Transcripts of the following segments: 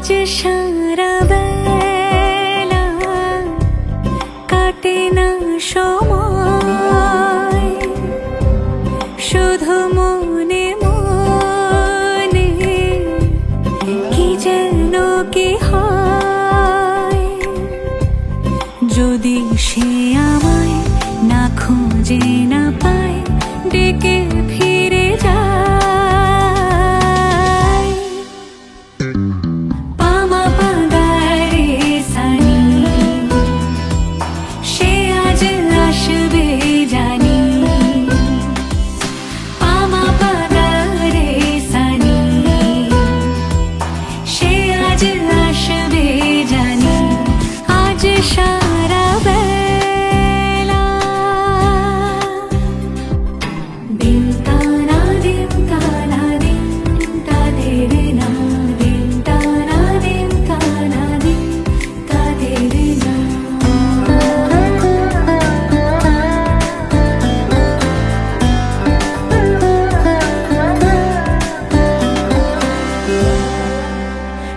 আজ সারা বেলা কাটে না সময়, শুধু মনে মনে কি যেন কি হয়। যদি সে আমায় না খুঁজে না পায়, ডেকে ফিরে যায়। পামা পাগারে সানি, সে আজ আসবে জানি। পামা পাগারে সানি, সে আজ আসবে জানি। আজ সারা বেলা দিন তানা দিন তানা দিন তাদের না, দিন তানা দিন তানা দিন তাদের না।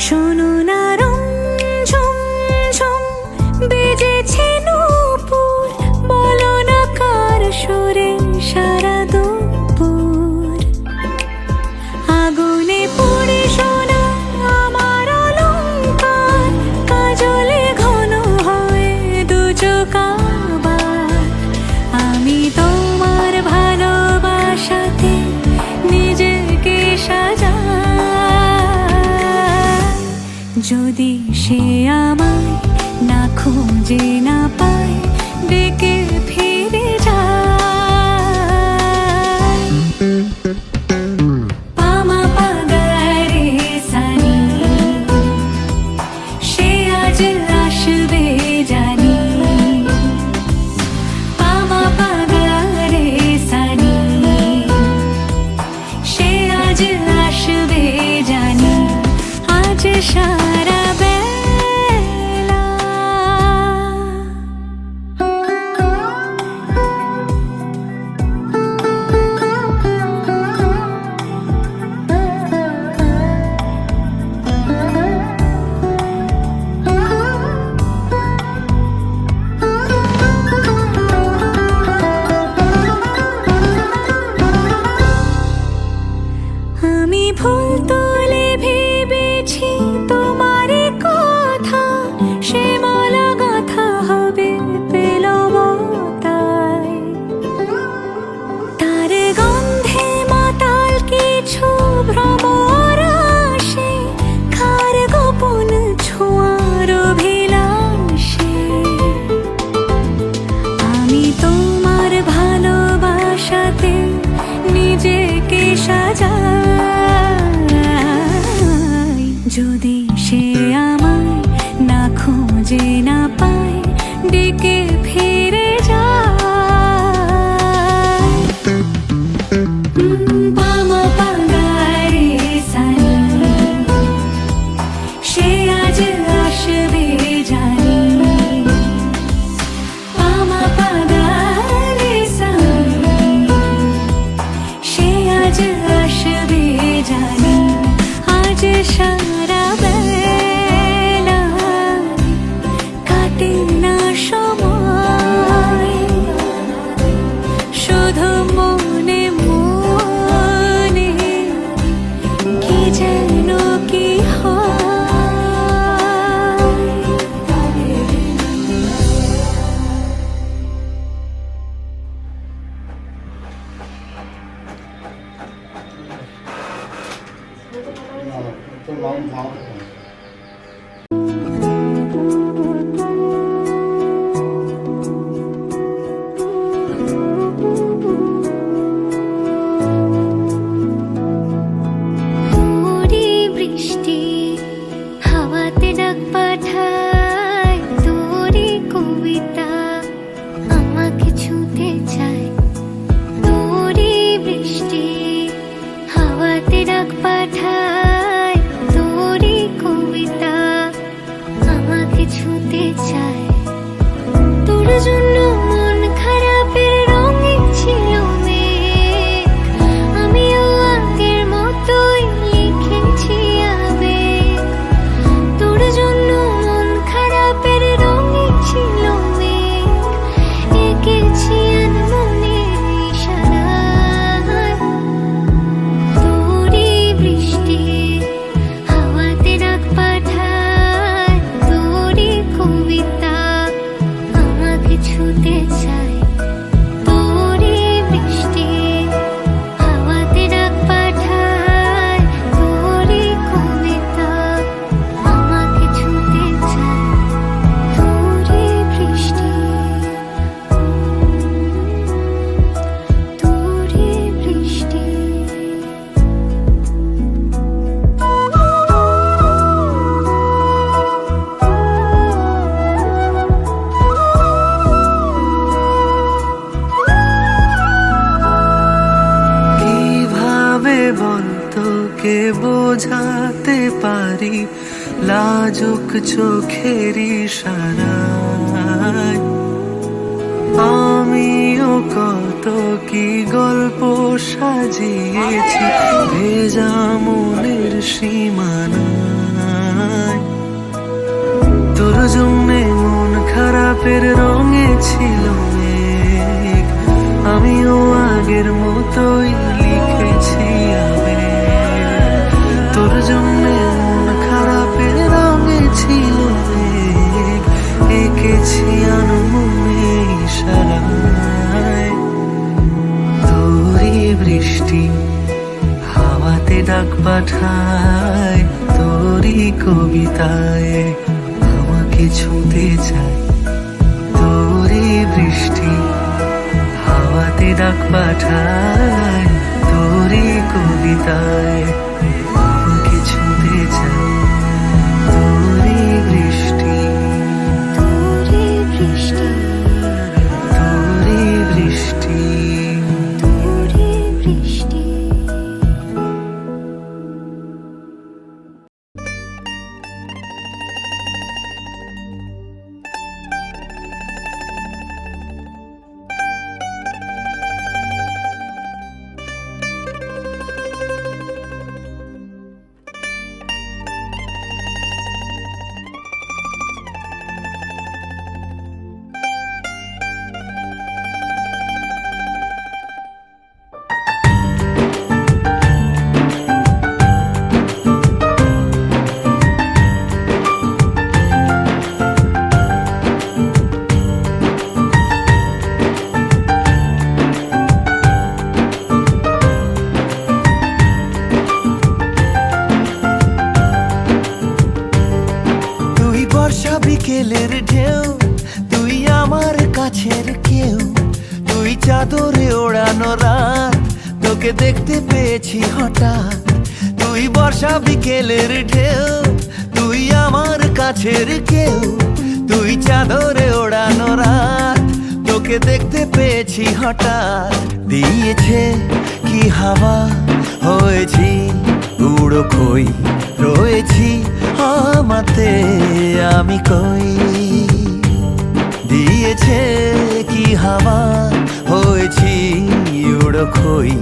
শোনো না রঞ্ঝম ঝম বেজেছে নূপুর, বলো না কার সুরে সারা দুপুর। আগুনে পড়ে সোনা আমার অলংকার, কাজলে ঘন হয় দু চোখ আবার। আমি তোমার ভালোবাসাতে নিজেকে সাজাই। যদি সে আমায় না খুঁজে না পায়, ডেকে ফিরে যায়। পামা পাগারে সানি, সে আজ আসবে জানি। পামা পাগারে সানি, সে আজ আসবে জানি। আজ সারা বেলা আমি ভুল তোলে ভেবেছি তোমার কথা, সে মালা গাথা হবে পেলাম তাই। তার গন্ধে মাতাল কিছু ভ্রমর আসে, কার গোপন ছোঁয়ার অভিলাষে। আমি তোমার ভালোবাসাতে নিজেকে সাজাই। যদি সে আমায় না খুঁজে না পায়, ডেকে ফিরে যায়। পামা পাগারে সানি, সে আজ আসবে জানি। পামা পাগারে সানি, সে আজ আসবে জানি। আজ সারা বেলা কাটে না সময়, শুধু মনে মনে কি যেন কি হয়। 좀 마음 다 তোরে বৃষ্টি হাওয়াতে ডাক পাঠায়, তোরে কবিতা আমাকে ছুঁতে চায়। তোরে বৃষ্টি হাওয়াতে ডাক পাঠায়, তোরে কবিতা আমাকে ছুঁতে চায়। তোর জন্য মন খারাপের রঙে ছিল মেঘ, আমিও আগের মতোই লিখেছি আবেগ। বলতো কে বোঝাতে পারি লাজুক চোখের ইশারায়। আমিও কত কি গল্প সাজিয়েছি ভেজা মনের সীমানায়। তোর জন্যে মন খারাপের রঙে ছিল মেঘ, আমিও আগের মতোই লিখেছি আবেগ। তোর জন্যে মন খারাপের রঙে ছিল মেঘ, এঁকেছি আনমনে ইশারায়। তোরই বৃষ্টি হাওয়াতে ডাক পাঠায়, তোরই কবিতায় আমাকে ছুঁতে চায়। তোরই বৃষ্টি হাওয়াতে ডাক পাঠায়, তোরই কবিতায় আমাকে ছুঁতে চায়। তোরই বৃষ্টি, তোরে বৃষ্টি, তোরই বৃষ্টি। তোরে বৃষ্টি। বিকেলের ঢেউ, তুই আমার কাছের কেউ, তুই চাদরে ওড়ানো রাত, তোকে দেখতে পেয়েছি হঠাৎ। তুই বর্ষা বিকেলের ঢেউ, তুই আমার কাছের কেউ, তুই চাদরে ওড়ানো রাত, তোকে দেখতে পেয়েছি হঠাৎ। দিয়েছে কি হাওয়া, হয়েছি উড়ো খই, রয়েছি আমাতে আমি কই। দিয়েছে কি হাওয়া, হয়েছি উড়ো খই,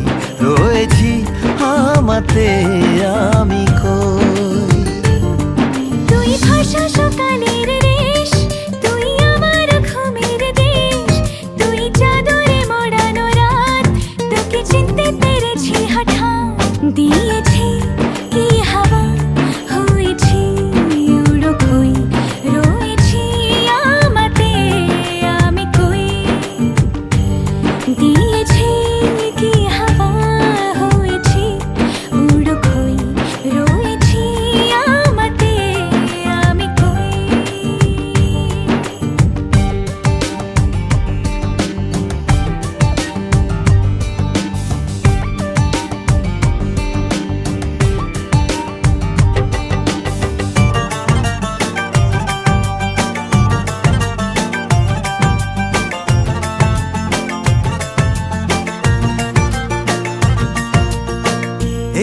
রয়েছি আমাতে আমি কই। তুই ভাষা সকালের রেশ, তুই আমার ঘুমের দেশ, তুই চাদরে মোড়ানো রাত, তোকে চিনতে পেরেছি হঠাৎ। দিয়েছি কি হাওয়া, হয়েছি উড়ো খই, রয়েছি আমাতে আমি কই। দিয়েছি কি হাওয়া, হয়েছি উড়ো খই, রয়েছি আমাতে আমি কই।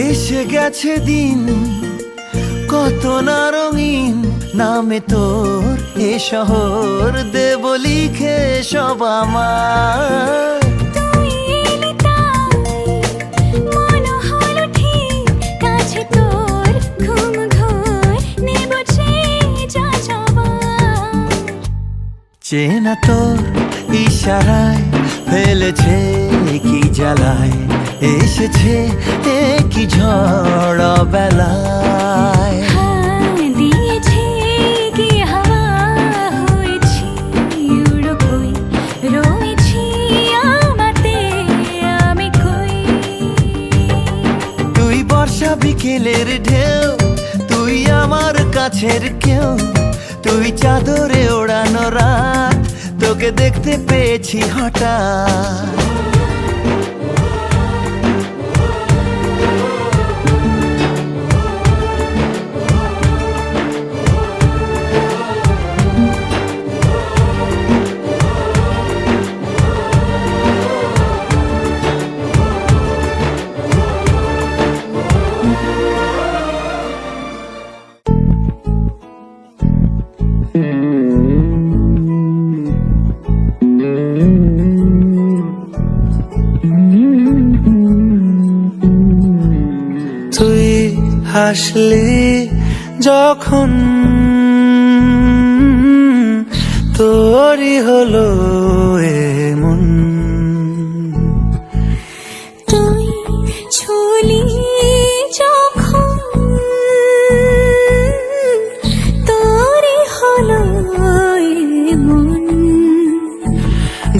এসে গেছে দিন কত না রঙিন, নামে তোর এ শহর দেব লিখে সব আমার। তুই এলি তাই মন হলো ঠিক, কাছে তোর ঘুম ঘোর নেব যা যাবার। চেনা তোর ইশারায় ফেলেছে কি জ্বালায়, এসেছে কি ঝড় বেলায়। দিয়েছে কি হাওয়া, হয়েছি উড়ো খই, রয়েছি আমাতে আমি কই। তুই বর্ষা বিকেলের ঢেউ, তুই আমার কাছের কেউ, তুই চাদরে ওড়ানো রাত, তোকে দেখতে পেয়েছি হঠাৎ। তুই হাসলি যখন তোরই হলো এমন। তুই ছুলি যখন তোরই হলো এমন।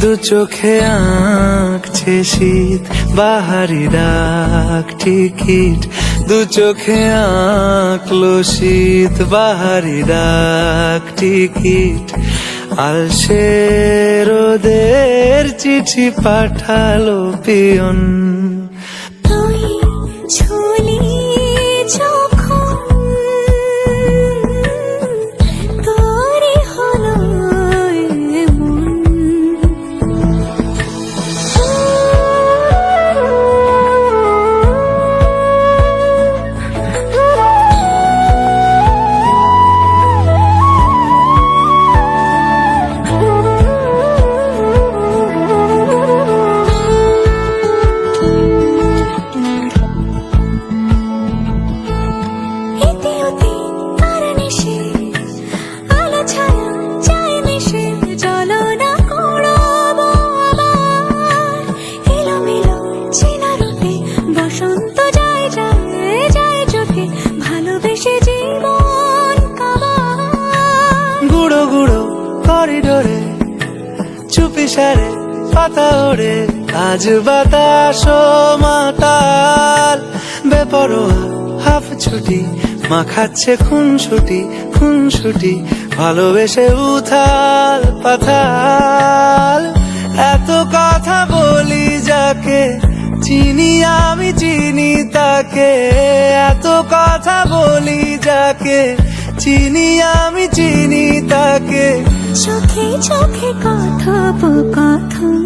দু চোখে আঁকছে শীত বাহারি ডাক টিকিট, দু চোখে আঁকলো শীত বাহারি ডাক টিকিট। আলসে রোদের চিঠি পাঠালো পিয়ন। তুই ছুলি যখন তোরই হলো এমন। এতে ওতে কার নেশে, আলো ছায়া চায় মিশে, চলো না কুড়াবো আবার এলোমেলো চেনা রূপে। বসন্ত যায় যায় যায় চোখে, ভালোবেসে জীবন কাবার। গুঁড়ো গুঁড়ো করিডোরে চুপি সারে পাতা ওড়ে, আজ বাতাস মাতাল বেপরোয়া হাফ ছুটি। মাখাচ্ছে খুনসুটি খুনসুটি, ভালোবেসে উথাল পাথাল। এত কথা বলি যাকে চিনি আমি চিনি তাকে, এত কথা বলি যাকে চিনি আমি চিনি তাকে। চোখে চোখে কথোপকথন।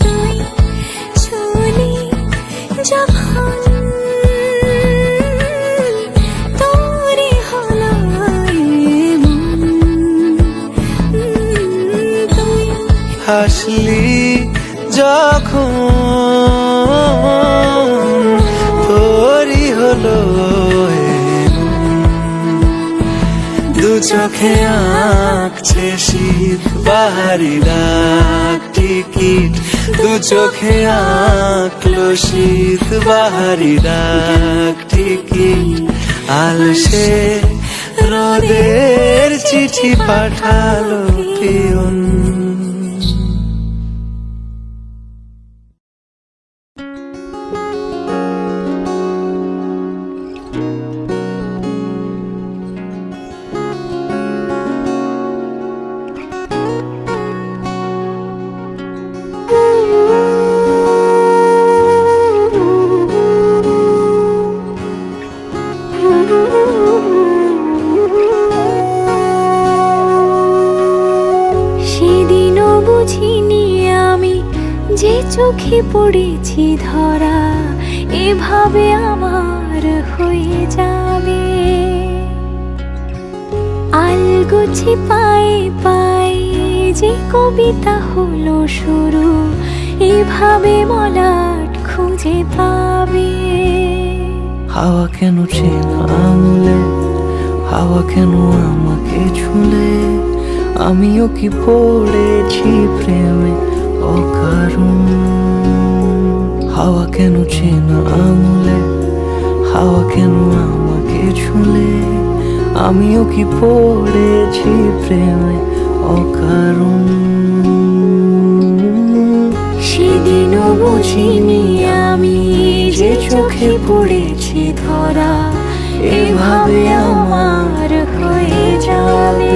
তুই ছুলি যখন তোরই হলো এমন। তুই হাসলি যখন তোরই হলো এমন। দু চোখে আঁকছে শীত বাহারি ডাক টিকিট, দু চোখে আঁকলো শীত বাহারি ডাক টিকিট। আলসে রোদের চিঠি পাঠালো পিয়ন। সেদিনও বুঝিনি আমি যে চোখে পড়েছি ধরা, এভাবে আমার হয়ে যাবে। আলগোছে পায়ে পায়ে যে কবিতা হলো শুরু, এভাবে মলাট খুঁজে পাবে। হাওয়া কেন চেনা আঙুলে, হাওয়া কেন আমাকে ছুলে, আমিও কি পড়েছি প্রেমে অকারণ। হাওয়া কেন চেনা আঙুলে, হাওয়া কেন আমাকে ছুলে, আমিও কি পড়েছি প্রেমে অকারণ। সেদিনও বুঝিনি আমি যে চোখে পড়েছি ধরা, এভাবে আমার হয়ে যাবে।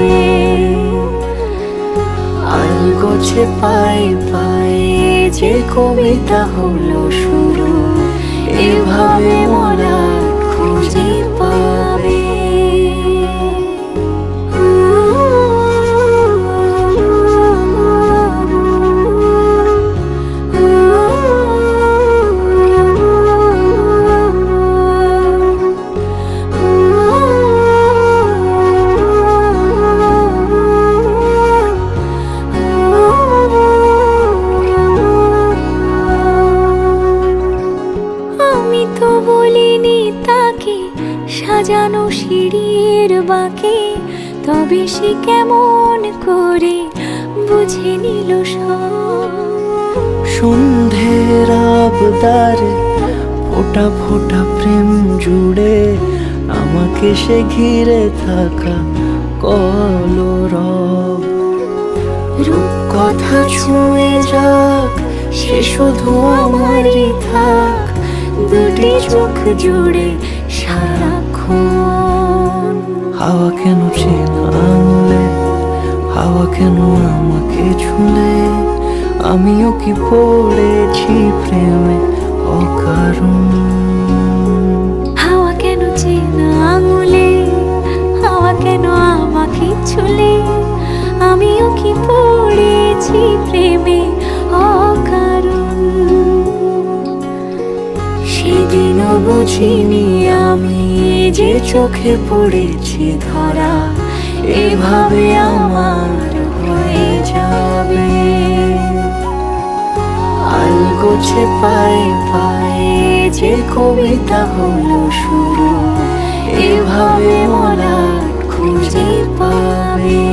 আলগোছে পায়ে পায়ে যে কবিতা হলো শুরু, এভাবে মরা খুঁজে পাবে। তো বলিনি তাকে সাজানো সিঁড়ির বাঁকে, তবে সে কেমন করে বুঝে নিল সব। সন্ধ্যের আবদারে ফোঁটা ফোঁটা প্রেম জুড়ে আমাকে সে ঘিরে থাকা কলরব। রূপকথা ছুঁয়ে যাক সে শুধু আমারই থাক, দুটি চোখ জুড়ে সারাক্ষণ। হাওয়া কেন চেনা আঙুলে, হাওয়া কেন আমাকে ছুলে, আমিও কি পড়েছি প্রেমে অকারণ। হাওয়া কেন চেনা আঙুলে, হাওয়া কেন আমাকে ছুলে, আমিও কি পড়েছি প্রেমে অকারণ। সেদিনও বুঝিনি আমি যে চোখে পড়েছি ধরা, এভাবে আমার হয়ে যাবে। আলগোছে পায়ে পায়ে যে কবিতা হলো শুরু, এভাবে মলাট খুঁজে পাবে।